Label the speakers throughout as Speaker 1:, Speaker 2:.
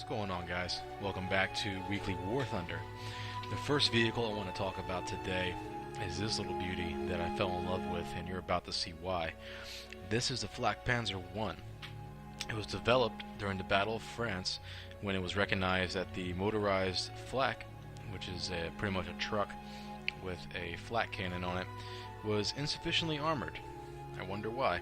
Speaker 1: going on, guys? Welcome back to Weekly War Thunder. The first vehicle I want to talk about today is this little beauty that I fell in love with, and you're about to see why. This is the Flakpanzer 1. It was developed during the Battle of France when it was recognized that the motorized flak, which is pretty much a truck with a flak cannon on it, was insufficiently armored. I wonder why.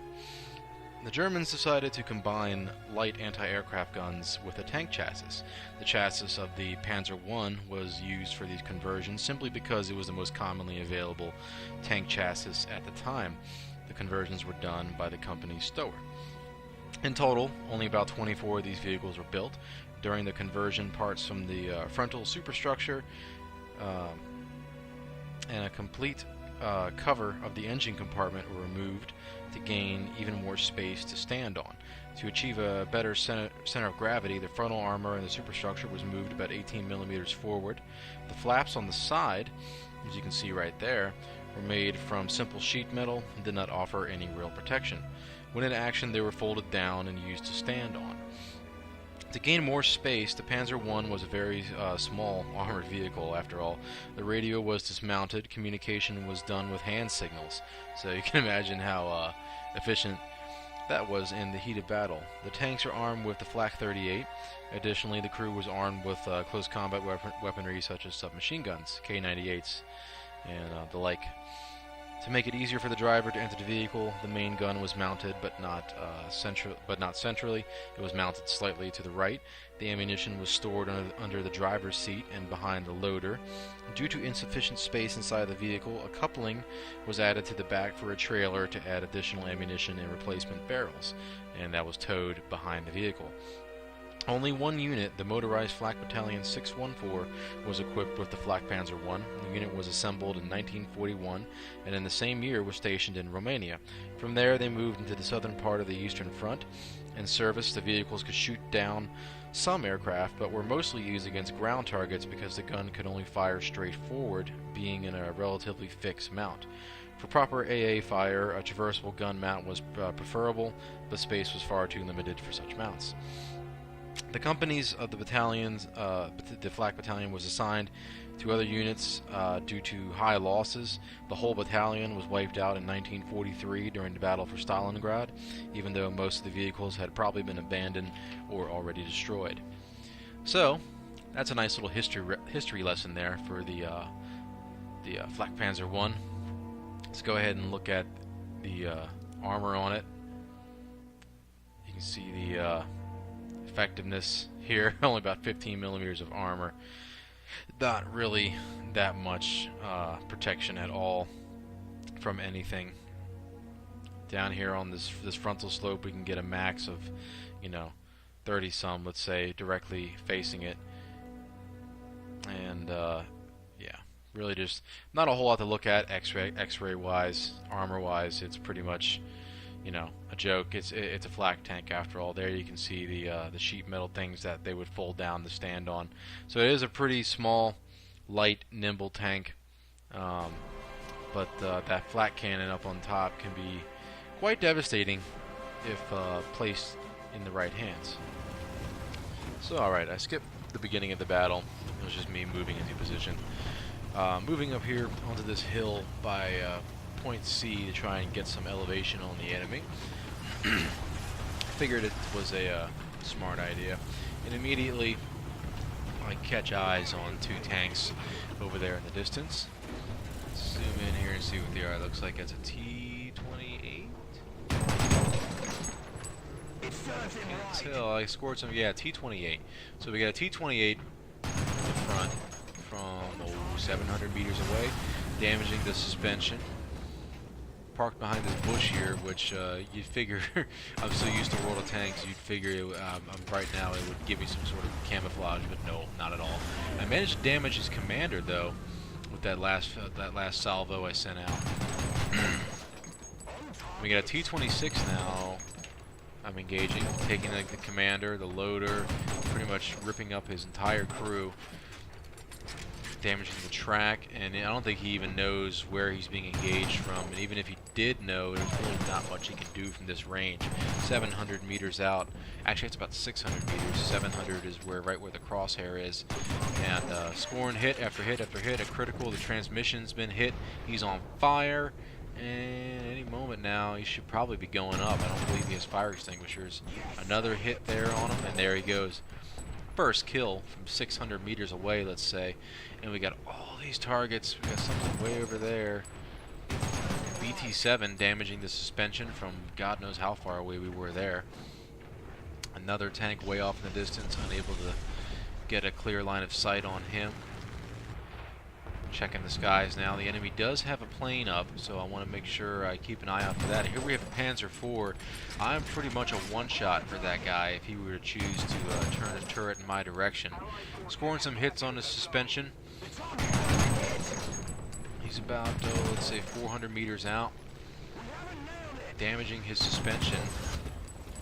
Speaker 1: The Germans decided to combine light anti-aircraft guns with a tank chassis. The chassis of the Panzer I was used for these conversions simply because it was the most commonly available tank chassis at the time. The conversions were done by the company Stower. In total, only about 24 of these vehicles were built. During the conversion, parts from the frontal superstructure and a complete cover of the engine compartment were removed to gain even more space to stand on. To achieve a better center of gravity, the frontal armor and the superstructure was moved about 18 millimeters forward. The flaps on the side, as you can see right there, were made from simple sheet metal and did not offer any real protection. When in action, they were folded down and used to stand on. To gain more space, the Panzer I was a very small armored vehicle after all. The radio was dismounted, communication was done with hand signals, so you can imagine how efficient that was in the heat of battle. The tanks are armed with the Flak 38. Additionally, the crew was armed with close combat weaponry such as submachine guns, K-98s, and the like. To make it easier for the driver to enter the vehicle, the main gun was mounted, but not centrally. It was mounted slightly to the right. The ammunition was stored under the driver's seat and behind the loader. Due to insufficient space inside the vehicle, a coupling was added to the back for a trailer to add additional ammunition and replacement barrels, and that was towed behind the vehicle. Only one unit, the motorized Flak Battalion 614, was equipped with the Flakpanzer I. The unit was assembled in 1941 and in the same year was stationed in Romania. From there they moved into the southern part of the Eastern Front. In service, the vehicles could shoot down some aircraft, but were mostly used against ground targets because the gun could only fire straight forward, being in a relatively fixed mount. For proper AA fire, a traversable gun mount was preferable, but space was far too limited for such mounts. The companies of the battalions, the Flak Battalion was assigned to other units due to high losses. The whole battalion was wiped out in 1943 during the Battle for Stalingrad, even though most of the vehicles had probably been abandoned or already destroyed. So, that's a nice little history lesson there for the Flakpanzer I. Let's go ahead and look at the armor on it. You can see the effectiveness here, only about 15 millimeters of armor. Not really that much protection at all from anything. Down here on this frontal slope, we can get a max of, 30 some, let's say, directly facing it. And yeah, really just not a whole lot to look at X-ray wise, armor wise. It's pretty much, a joke. It's a flak tank after all. There you can see the sheet metal things that they would fold down to stand on. So it is a pretty small, light, nimble tank. But that flak cannon up on top can be quite devastating if placed in the right hands. So alright, I skipped the beginning of the battle. It was just me moving into position. Moving up here onto this hill by point C to try and get some elevation on the enemy. Figured it was a smart idea, and immediately I catch eyes on two tanks over there in the distance. Let's zoom in here and see what they are. It looks like it's a T-28. Can't tell. I scored some. Yeah, T-28. So we got a T-28 in the front from 700 meters away, damaging the suspension. Parked behind this bush here, which you'd figure, I'm so used to World of Tanks, you'd figure right now it would give me some sort of camouflage, but no, not at all. I managed to damage his commander though, with that last salvo I sent out. We got a T-26 now. I'm engaging, taking like the commander, the loader, pretty much ripping up his entire crew. Damaging the track, and I don't think he even knows where he's being engaged from, and even if he did know there's really not much he can do from this range. 700 meters out. Actually, it's about 600 meters. 700 is right where the crosshair is. And scoring hit after hit after hit. A critical. The transmission's been hit. He's on fire. And any moment now, he should probably be going up. I don't believe he has fire extinguishers. Another hit there on him, and there he goes. First kill from 600 meters away, let's say. And we got all these targets. We got something way over there. BT-7 damaging the suspension from God knows how far away we were there. Another tank way off in the distance, unable to get a clear line of sight on him. Checking the skies now. The enemy does have a plane up, so I want to make sure I keep an eye out for that. Here we have a Panzer IV. I'm pretty much a one-shot for that guy if he were to choose to turn his turret in my direction. Scoring some hits on the suspension. He's about, let's say, 400 meters out. Damaging his suspension,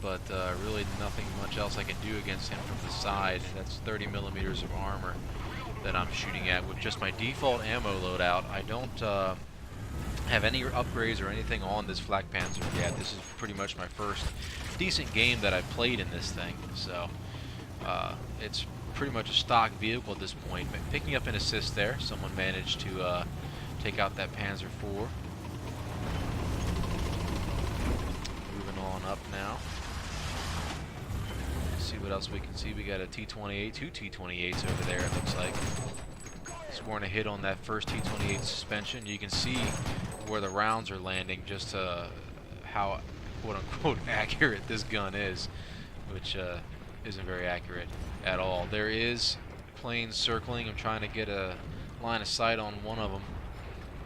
Speaker 1: but really nothing much else I can do against him from the side. That's 30 millimeters of armor that I'm shooting at with just my default ammo loadout. I don't have any upgrades or anything on this Flakpanzer yet. This is pretty much my first decent game that I've played in this thing, so it's pretty much a stock vehicle at this point. Picking up an assist there. Someone managed to take out that Panzer IV. Moving on up now. See what else we can see. We got a T-28, two T-28s over there, it looks like. Scoring a hit on that first T-28 suspension. You can see where the rounds are landing, just how quote-unquote accurate this gun is, which isn't very accurate at all. There is planes circling. I'm trying to get a line of sight on one of them.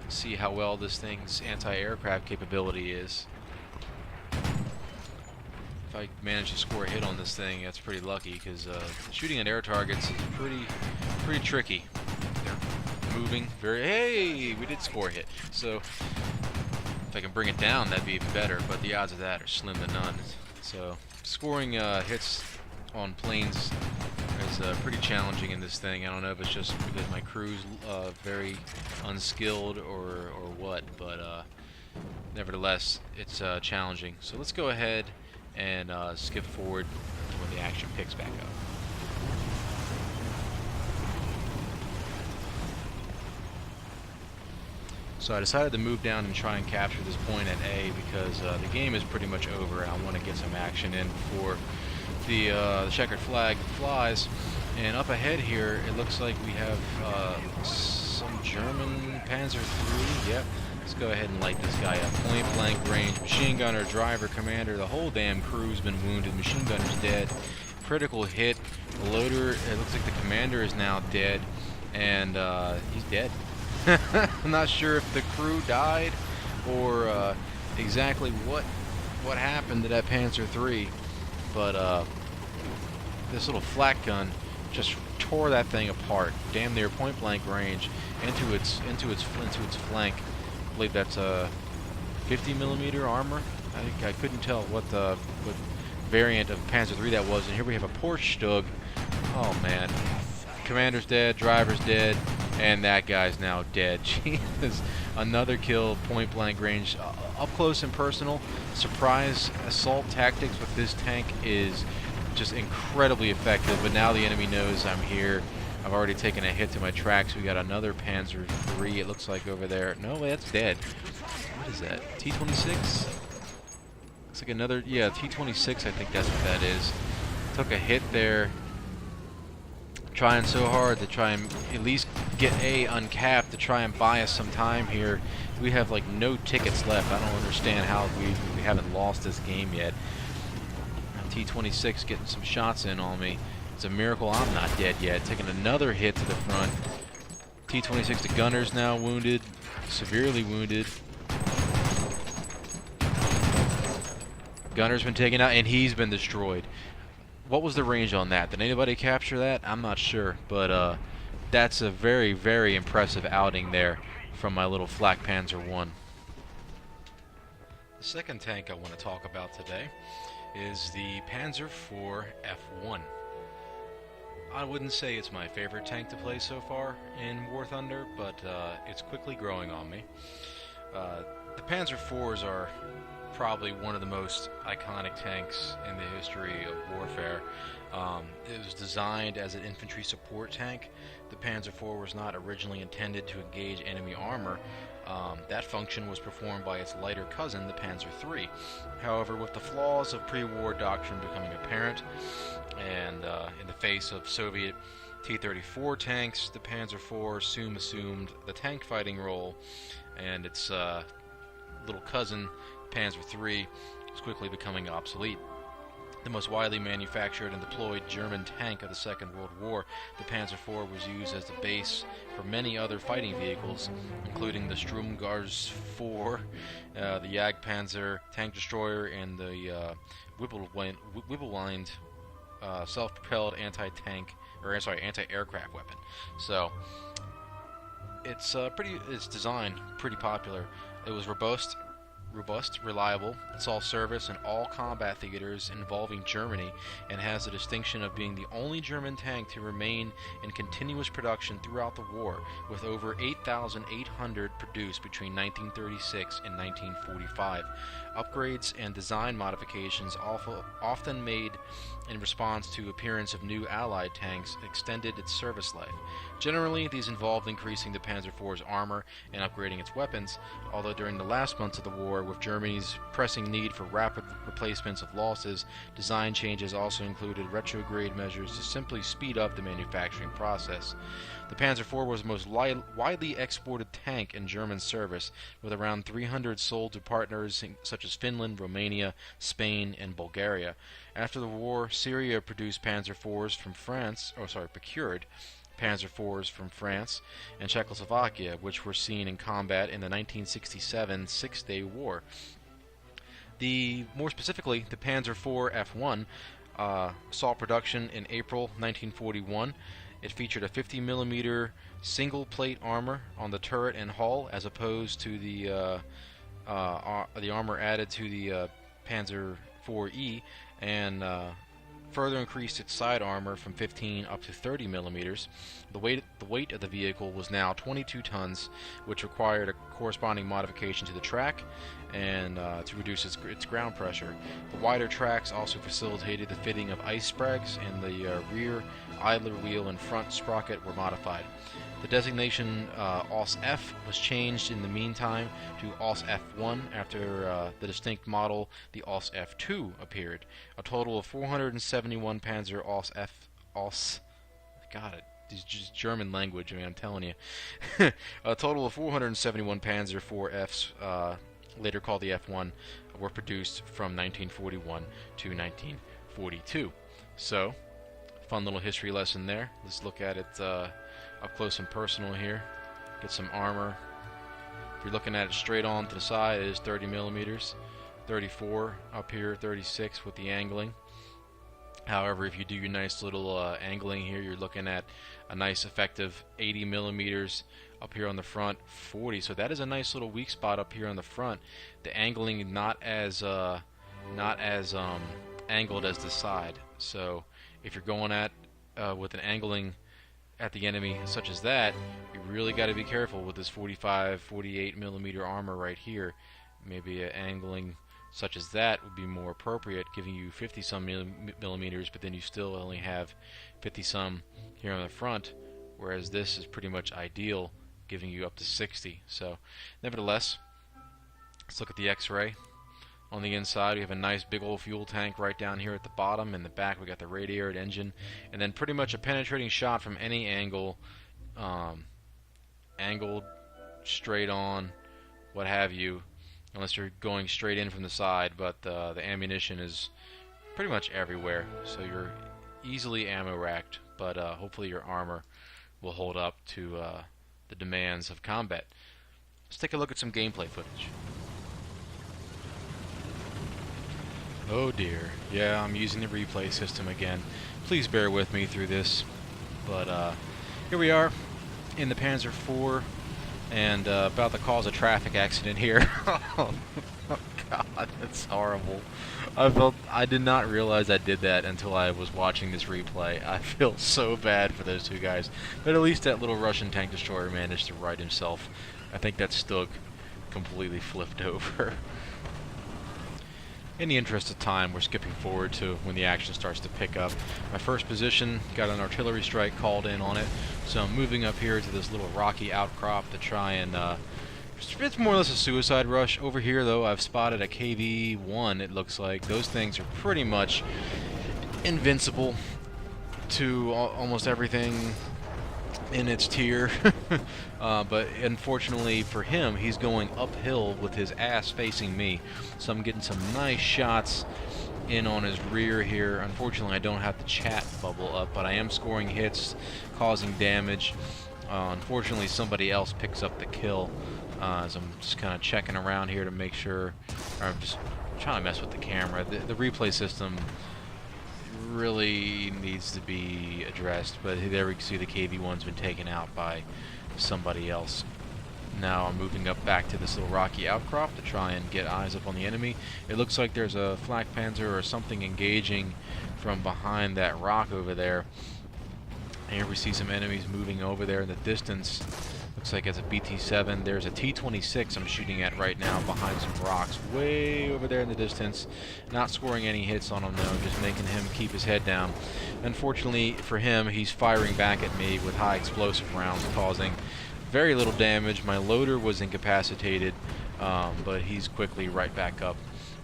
Speaker 1: See how well this thing's anti-aircraft capability is. If I manage to score a hit on this thing, that's pretty lucky, because shooting at air targets is pretty tricky. They're moving very... Hey! We did score a hit. So, if I can bring it down, that'd be even better, but the odds of that are slim to none. So, scoring hits on planes is pretty challenging in this thing. I don't know if it's just because my crew's very unskilled or what, but nevertheless, it's challenging. So let's go ahead and skip forward when the action picks back up. So I decided to move down and try and capture this point at A because the game is pretty much over. I want to get some action in before the checkered flag flies. And up ahead here, it looks like we have some German Panzer III. Yep. Let's go ahead and light this guy up. Point blank range, machine gunner, driver, commander, the whole damn crew's been wounded. Machine gunner's dead. Critical hit. The loader, it looks like the commander is now dead. And he's dead. I'm not sure if the crew died or exactly what happened to that Panzer III, but this little flak gun just tore that thing apart, damn near point blank range, into its flank. I believe that's a 50 millimeter armor. I couldn't tell what variant of Panzer III that was. And here we have a Porsche Stug. Oh man, commander's dead, driver's dead. And that guy's now dead. Jesus. Another kill, point blank range. Up close and personal, surprise assault tactics with this tank is just incredibly effective. But now the enemy knows I'm here. I've already taken a hit to my tracks. We got another Panzer III, it looks like over there. No, that's dead. What is that? T-26? Looks like another, yeah, T-26, I think that's what that is. Took a hit there. Trying so hard to try and at least get A uncapped to try and buy us some time here. We have like no tickets left. I don't understand how we haven't lost this game yet. T-26 getting some shots in on me. It's a miracle I'm not dead yet. Taking another hit to the front. T-26, the gunner's now wounded, severely wounded. Gunner's been taken out and he's been destroyed. What was the range on that? Did anybody capture that? I'm not sure, but that's a very, very impressive outing there from my little Flakpanzer I. The second tank I want to talk about today is the Panzer IV F1. I wouldn't say it's my favorite tank to play so far in War Thunder, but it's quickly growing on me. The Panzer IVs are probably one of the most iconic tanks in the history of warfare. It was designed as an infantry support tank. The Panzer IV was not originally intended to engage enemy armor. That function was performed by its lighter cousin, the Panzer III. However, with the flaws of pre-war doctrine becoming apparent, and in the face of Soviet T-34 tanks, the Panzer IV soon assumed the tank fighting role, and its little cousin, Panzer III, was quickly becoming obsolete. The most widely manufactured and deployed German tank of the Second World War, the Panzer IV was used as the base for many other fighting vehicles, including the Sturmgars IV, the Jagdpanzer tank destroyer, and the Wirbelwind self-propelled anti-aircraft weapon. So its design pretty popular. It was robust, reliable, saw service in all combat theaters involving Germany, and has the distinction of being the only German tank to remain in continuous production throughout the war, with over 8,800 produced between 1936 and 1945. Upgrades and design modifications, often made in response to appearance of new Allied tanks, extended its service life. Generally, these involved increasing the Panzer IV's armor and upgrading its weapons, although during the last months of the war, with Germany's pressing need for rapid replacements of losses, design changes also included retrograde measures to simply speed up the manufacturing process. The Panzer IV was the most widely exported tank in German service, with around 300 sold to partners such as Finland, Romania, Spain, and Bulgaria. After the war, Syria produced Panzer IVs from procured Panzer IVs from France and Czechoslovakia, which were seen in combat in the 1967 Six-Day War. More specifically, the Panzer IV F1 saw production in April 1941. It featured a 50mm single-plate armor on the turret and hull, as opposed to the armor added to the Panzer IVe, and further increased its side armor from 15 up to 30 millimeters. The weight of the vehicle was now 22 tons, which required a corresponding modification to the track and to reduce its ground pressure. The wider tracks also facilitated the fitting of ice sprags, and the rear idler wheel and front sprocket were modified. The designation OS-F was changed in the meantime to OS-F1 after the distinct model, the OS-F2, appeared. A total of 471 Panzer God, it's just German language, I'm telling you. A total of 471 Panzer IVs, later called the F1, were produced from 1941 to 1942. So, fun little history lesson there. Let's look at it up close and personal here. Get some armor. If you're looking at it straight on to the side, it is 30 millimeters. 34 up here, 36 with the angling. However, if you do your nice little angling here, you're looking at a nice effective 80 millimeters up here on the front, 40. So that is a nice little weak spot up here on the front. The angling not as angled as the side. So if you're going at with an angling at the enemy such as that, you really got to be careful with this 45, 48 millimeter armor right here. Maybe an angling such as that would be more appropriate, giving you 50 some millimeters, but then you still only have 50 some here on the front, whereas this is pretty much ideal, giving you up to 60. So nevertheless, let's look at the X-ray. On the inside, we have a nice big old fuel tank right down here at the bottom. In the back, we got the radiator engine, and then pretty much a penetrating shot from any angle, angled, straight on, what have you, unless you're going straight in from the side. But the ammunition is pretty much everywhere, so you're easily ammo racked. But hopefully your armor will hold up to the demands of combat. Let's take a look at some gameplay footage. Oh dear, yeah, I'm using the replay system again. Please bear with me through this. But here we are in the Panzer IV, and about to cause a traffic accident here. Oh God, that's horrible. I did not realize I did that until I was watching this replay. I feel so bad for those two guys. But at least that little Russian tank destroyer managed to right himself. I think that's Stug completely flipped over. In the interest of time, we're skipping forward to when the action starts to pick up. My first position, got an artillery strike called in on it, so I'm moving up here to this little rocky outcrop to try and, it's more or less a suicide rush. Over here, though, I've spotted a KV-1, it looks like. Those things are pretty much invincible to almost everything in its tier. But unfortunately for him, he's going uphill with his ass facing me, so I'm getting some nice shots in on his rear here. Unfortunately, I don't have the chat bubble up, but I am scoring hits, causing damage. Unfortunately, somebody else picks up the kill, as I'm just kind of checking around here to make sure, or I'm just trying to mess with the camera. The replay system really needs to be addressed, but there we can see the KV-1's been taken out by somebody else. Now I'm moving up back to this little rocky outcrop to try and get eyes up on the enemy. It looks like there's a Flakpanzer or something engaging from behind that rock over there. Here we see some enemies moving over there in the distance. Looks like it's a BT-7. There's a T-26 I'm shooting at right now behind some rocks way over there in the distance. Not scoring any hits on him though, just making him keep his head down. Unfortunately for him, he's firing back at me with high explosive rounds, causing very little damage. My loader was incapacitated, but he's quickly right back up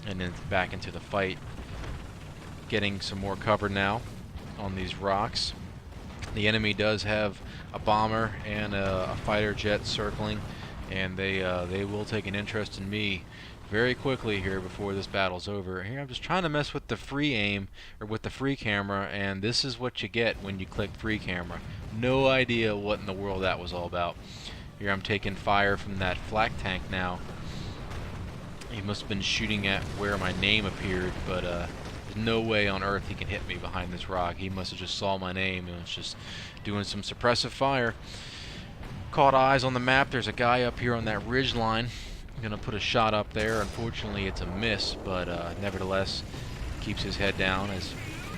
Speaker 1: and then back into the fight. Getting some more cover now on these rocks. The enemy does have a bomber and a fighter jet circling, and they will take an interest in me very quickly here before this battle's over. Here I'm just trying to mess with the free aim, or with the free camera, and this is what you get when you click free camera. No idea what in the world that was all about. Here I'm taking fire from that flak tank now. He must have been shooting at where my name appeared, but there's no way on earth he can hit me behind this rock. He must have just saw my name and was just doing some suppressive fire. Caught eyes on the map. There's a guy up here on that ridge line. I'm gonna put a shot up there. Unfortunately it's a miss, but nevertheless keeps his head down as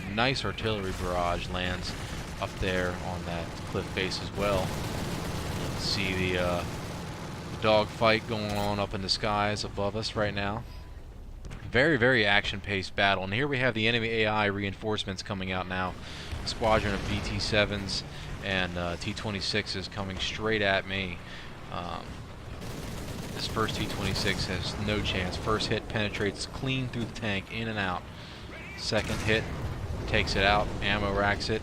Speaker 1: a nice artillery barrage lands up there on that cliff face as well. You can see the dog fight going on up in the skies above us right now. Very, very action-paced battle, and here we have the enemy AI reinforcements coming out now. A squadron of BT-7s and T-26s coming straight at me. This first T-26 has no chance. First hit penetrates clean through the tank, in and out. Second hit takes it out, ammo racks it.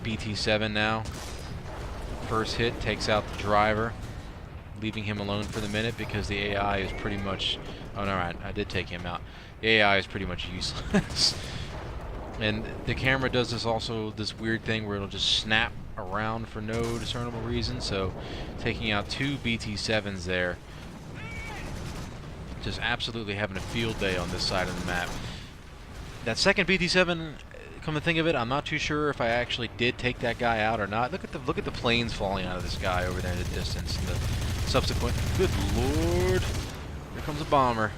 Speaker 1: BT-7 now. First hit takes out the driver, leaving him alone for the minute because the AI is pretty much... Oh, no, right, I did take him out. The AI is pretty much useless. And the camera does this weird thing where it'll just snap around for no discernible reason, so taking out two BT-7s there. Just absolutely having a field day on this side of the map. That second BT-7, come to think of it, I'm not too sure if I actually did take that guy out or not. Look at the planes falling out of this guy over there in the distance and the subsequent... Good lord! Here comes a bomber.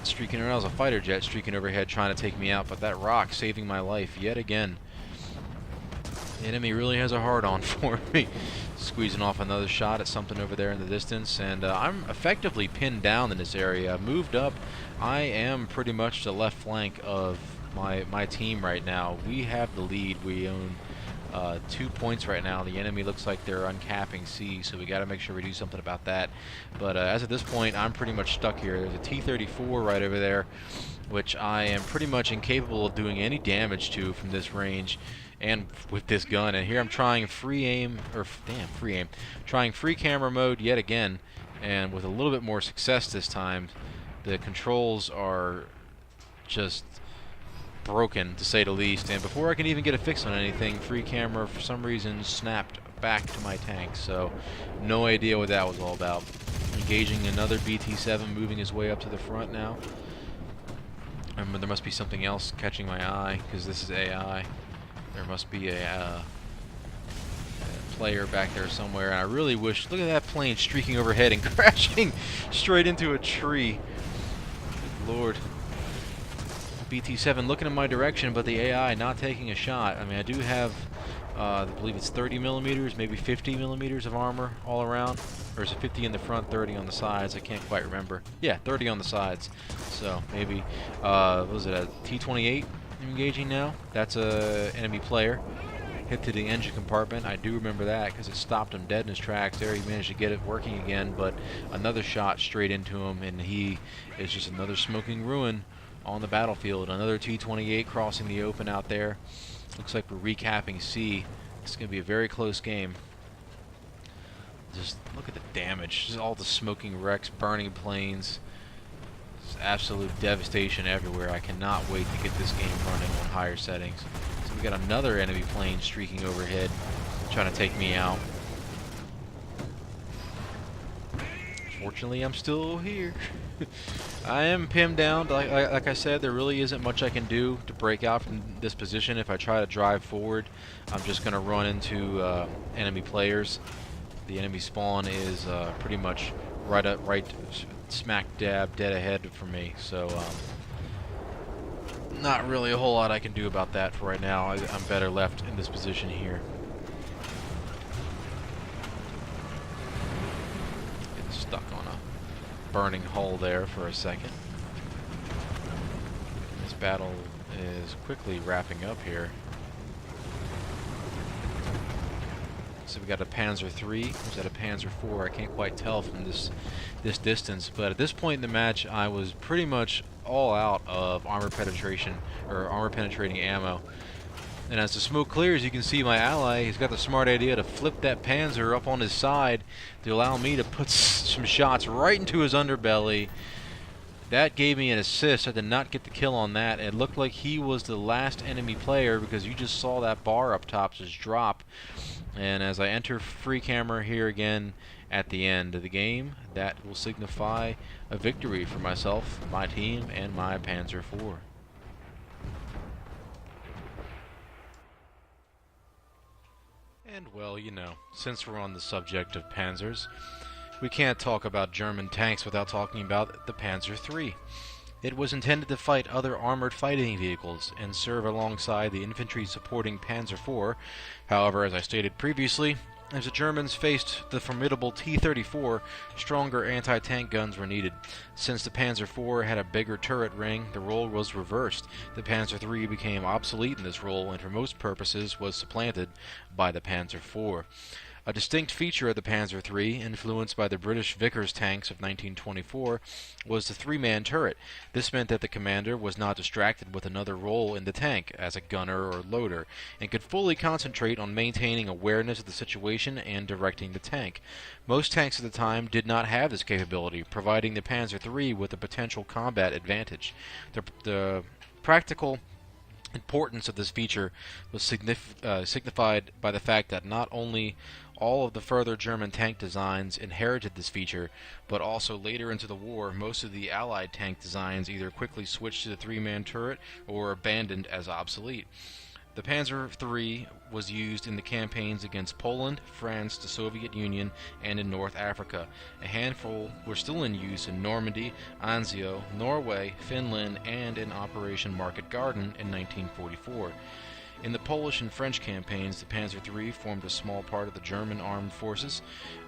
Speaker 1: Streaking around as a fighter jet streaking overhead trying to take me out, but that rock saving my life yet again. The enemy really has a hard-on for me. Squeezing off another shot at something over there in the distance, and I'm effectively pinned down in this area. Moved up. I am pretty much the left flank of my team right now. We have the lead. We own 2 points right now. The enemy looks like they're uncapping C, so we got to make sure we do something about that. But as of this point, I'm pretty much stuck here. There's a T-34 right over there, which I am pretty much incapable of doing any damage to from this range and with this gun. And here I'm trying free aim, or free aim, trying free camera mode yet again, and with a little bit more success this time. The controls are just broken, to say the least, and before I can even get a fix on anything, free camera for some reason snapped back to my tank, so no idea what that was all about. Engaging another BT-7, moving his way up to the front now. There must be something else catching my eye, because this is AI. There must be a player back there somewhere, and I really wish... Look at that plane streaking overhead and crashing straight into a tree. Good lord. BT-7 looking in my direction, but the AI not taking a shot. I mean, I do have, I believe it's 30 millimeters, maybe 50 millimeters of armor all around. or is it 50 in the front, 30 on the sides? I can't quite remember. Yeah, 30 on the sides. So maybe, what was it, a T-28 engaging now? That's a enemy player. Hit to the engine compartment. I do remember that because it stopped him dead in his tracks there. He managed to get it working again, but another shot straight into him, and he is just another smoking ruin on the battlefield. Another T-28 crossing the open out there. Looks like we're recapping C. It's going to be a very close game. Just look at the damage. Just all the smoking wrecks, burning planes. Just absolute devastation everywhere. I cannot wait to get this game running on higher settings. So we got another enemy plane streaking overhead, trying to take me out. Fortunately, I'm still here. I am pinned down. Like I said, there really isn't much I can do to break out from this position. If I try to drive forward, I'm just going to run into enemy players. The enemy spawn is pretty much right smack dab dead ahead for me. So not really a whole lot I can do about that for right now. I'm better left in this position here. Getting stuck on a burning hull there for a second. This battle is quickly wrapping up here. So we got a Panzer III, was that a Panzer IV? I can't quite tell from this distance, but at this point in the match I was pretty much all out of armor penetration, or armor penetrating ammo. And as the smoke clears, you can see my ally, he's got the smart idea to flip that Panzer up on his side to allow me to put some shots right into his underbelly. That gave me an assist. I did not get the kill on that. It looked like he was the last enemy player because you just saw that bar up top just drop. And as I enter free camera here again at the end of the game, that will signify a victory for myself, my team, and my Panzer IV. And well, you know, since we're on the subject of Panzers, we can't talk about German tanks without talking about the Panzer III. It was intended to fight other armored fighting vehicles and serve alongside the infantry supporting Panzer IV. However, as I stated previously, as the Germans faced the formidable T-34, stronger anti-tank guns were needed. Since the Panzer IV had a bigger turret ring, the role was reversed. The Panzer III became obsolete in this role and for most purposes was supplanted by the Panzer IV. A distinct feature of the Panzer III, influenced by the British Vickers tanks of 1924, was the three-man turret. This meant that the commander was not distracted with another role in the tank, as a gunner or loader, and could fully concentrate on maintaining awareness of the situation and directing the tank. Most tanks at the time did not have this capability, providing the Panzer III with a potential combat advantage. The practical importance of this feature was signified by the fact that not only all of the further German tank designs inherited this feature, but also later into the war, most of the Allied tank designs either quickly switched to the three-man turret or abandoned as obsolete. The Panzer III was used in the campaigns against Poland, France, the Soviet Union, and in North Africa. A handful were still in use in Normandy, Anzio, Norway, Finland, and in Operation Market Garden in 1944. In the Polish and French campaigns, the Panzer III formed a small part of the German armed forces.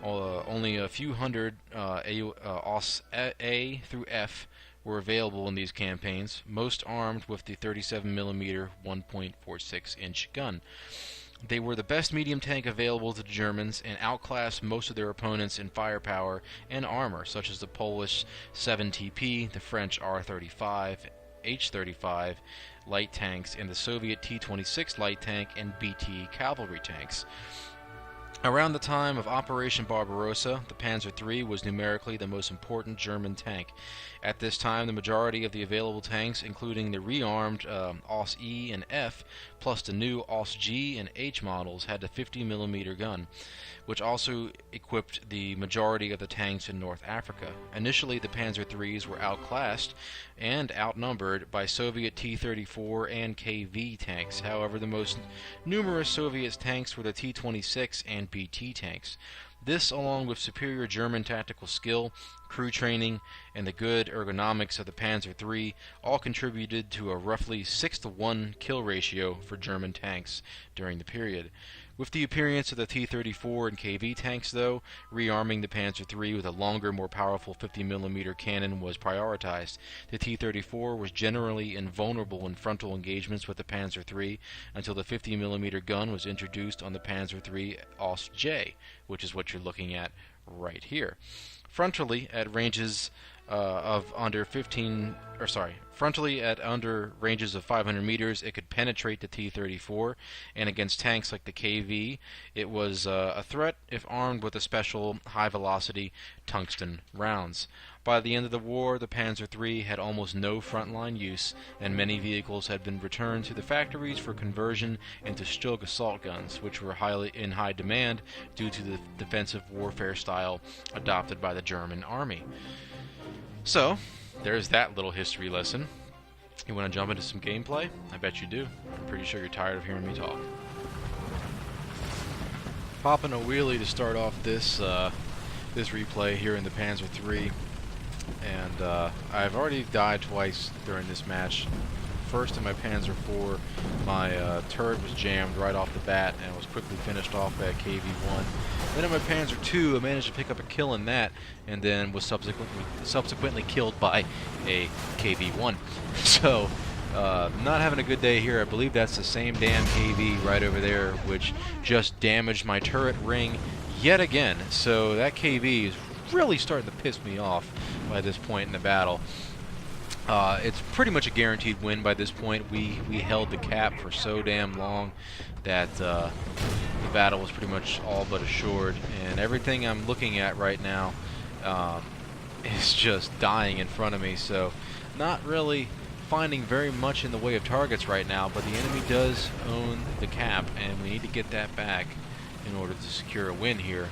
Speaker 1: Only a few hundred OS A through F were available in these campaigns, most armed with the 37mm 1.46-inch gun. They were the best medium tank available to the Germans and outclassed most of their opponents in firepower and armor, such as the Polish 7TP, the French R-35, H-35 light tanks, and the Soviet T-26 light tank and BT cavalry tanks. Around the time of Operation Barbarossa, the Panzer III was numerically the most important German tank. At this time, the majority of the available tanks, including the rearmed OS E and F, plus the new OS G and H models, had a 50mm gun, which also equipped the majority of the tanks in North Africa. Initially, the Panzer IIIs were outclassed and outnumbered by Soviet T-34 and KV tanks. However, the most numerous Soviet tanks were the T-26 and BT tanks. This, along with superior German tactical skill, crew training, and the good ergonomics of the Panzer III, all contributed to a roughly 6-to-1 kill ratio for German tanks during the period. With the appearance of the T-34 and KV tanks, though, rearming the Panzer III with a longer, more powerful 50mm cannon was prioritized. The T-34 was generally invulnerable in frontal engagements with the Panzer III until the 50mm gun was introduced on the Panzer III Os-J, which is what you're looking at right here. Frontally at ranges frontally at under ranges of 500 meters, it could penetrate the T-34, and against tanks like the KV, it was a threat if armed with a special high-velocity tungsten rounds. By the end of the war, the Panzer III had almost no frontline use, and many vehicles had been returned to the factories for conversion into Stug assault guns, which were in high demand due to the defensive warfare style adopted by the German army. So, there's that little history lesson. You want to jump into some gameplay? I bet you do. I'm pretty sure you're tired of hearing me talk. Popping a wheelie to start off this replay here in the Panzer III, and I've already died twice during this match. First in my Panzer IV, my turret was jammed right off the bat and was quickly finished off by a KV-1. Then in my Panzer II, I managed to pick up a kill in that, and then was subsequently killed by a KV-1. So, not having a good day here. I believe that's the same damn KV right over there, which just damaged my turret ring yet again. So that KV is really starting to piss me off by this point in the battle. It's pretty much a guaranteed win by this point. We held the cap for so damn long that the battle was pretty much all but assured, and everything I'm looking at right now is just dying in front of me, so not really finding very much in the way of targets right now, but the enemy does own the cap, and we need to get that back in order to secure a win here.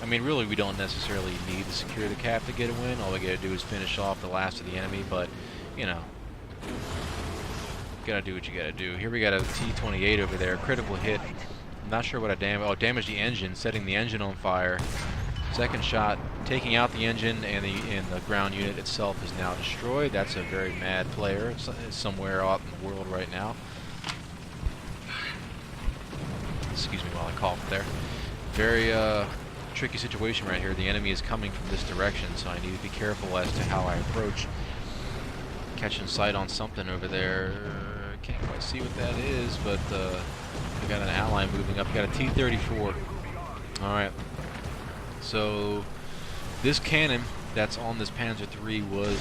Speaker 1: I mean, really, we don't necessarily need to secure the cap to get a win. All we gotta do is finish off the last of the enemy, but, you know, gotta do what you gotta do. Here we got a T-28 over there, critical hit. I'm not sure what I damaged. Oh, damaged the engine, setting the engine on fire. Second shot, taking out the engine, and the ground unit itself is now destroyed. That's a very mad player. It's somewhere out in the world right now. Excuse me while I cough there. Very, tricky situation right here. The enemy is coming from this direction, so I need to be careful as to how I approach. Catching sight on something over there. Can't quite see what that is, but we got an ally moving up. We got a T-34. Alright. So this cannon that's on this Panzer III was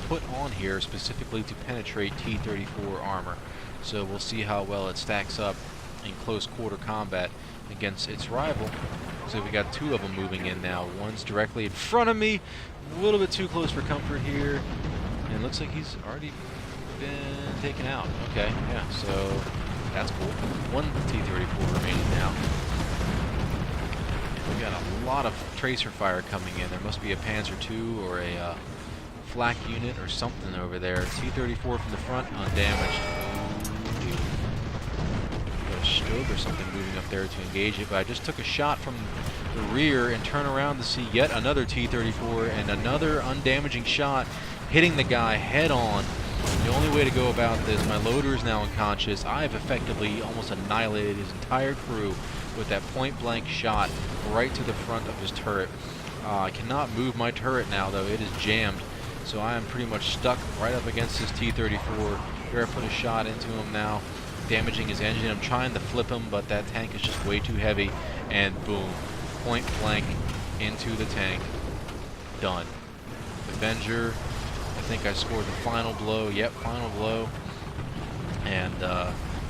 Speaker 1: put on here specifically to penetrate T-34 armor. So we'll see how well it stacks up in close quarter combat against its rival. So we got two of them moving in now. One's directly in front of me, a little bit too close for comfort here, and looks like he's already been taken out. Okay, yeah, so that's cool. One T-34 remaining now. We got a lot of tracer fire coming in. There must be a Panzer II or a flak unit or something over there. T-34 from the front, undamaged. Stug or something moving up there to engage it, but I just took a shot from the rear and turn around to see yet another T-34 and another undamaging shot hitting the guy head on. The only way to go about this, my loader is now unconscious. I have effectively almost annihilated his entire crew with that point-blank shot right to the front of his turret. I cannot move my turret now, though. It is jammed, so I am pretty much stuck right up against this T-34. Here I put a shot into him now, damaging his engine. I'm trying to flip him, but that tank is just way too heavy, and boom, point blank into the tank. Done. Avenger, I think I scored the final blow. Yep, final blow. And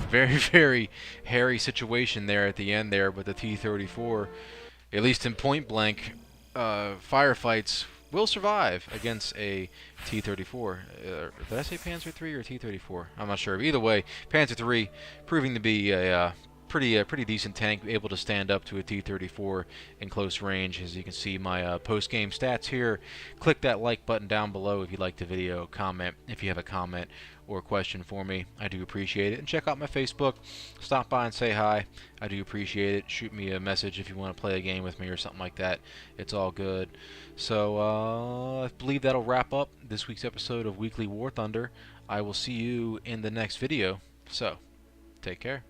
Speaker 1: very, very hairy situation there at the end there, but the T-34, at least in point blank firefights, will survive against a T-34. Did I say Panzer III or T-34? I'm not sure. Either way, Panzer III proving to be a pretty decent tank, able to stand up to a T-34 in close range. As you can see, my post-game stats here. Click that like button down below if you liked the video. Comment if you have a comment or question for me. I do appreciate it. And check out my Facebook. Stop by and say hi. I do appreciate it. Shoot me a message if you want to play a game with me or something like that. It's all good. So I believe that'll wrap up this week's episode of Weekly War Thunder. I will see you in the next video. So, take care.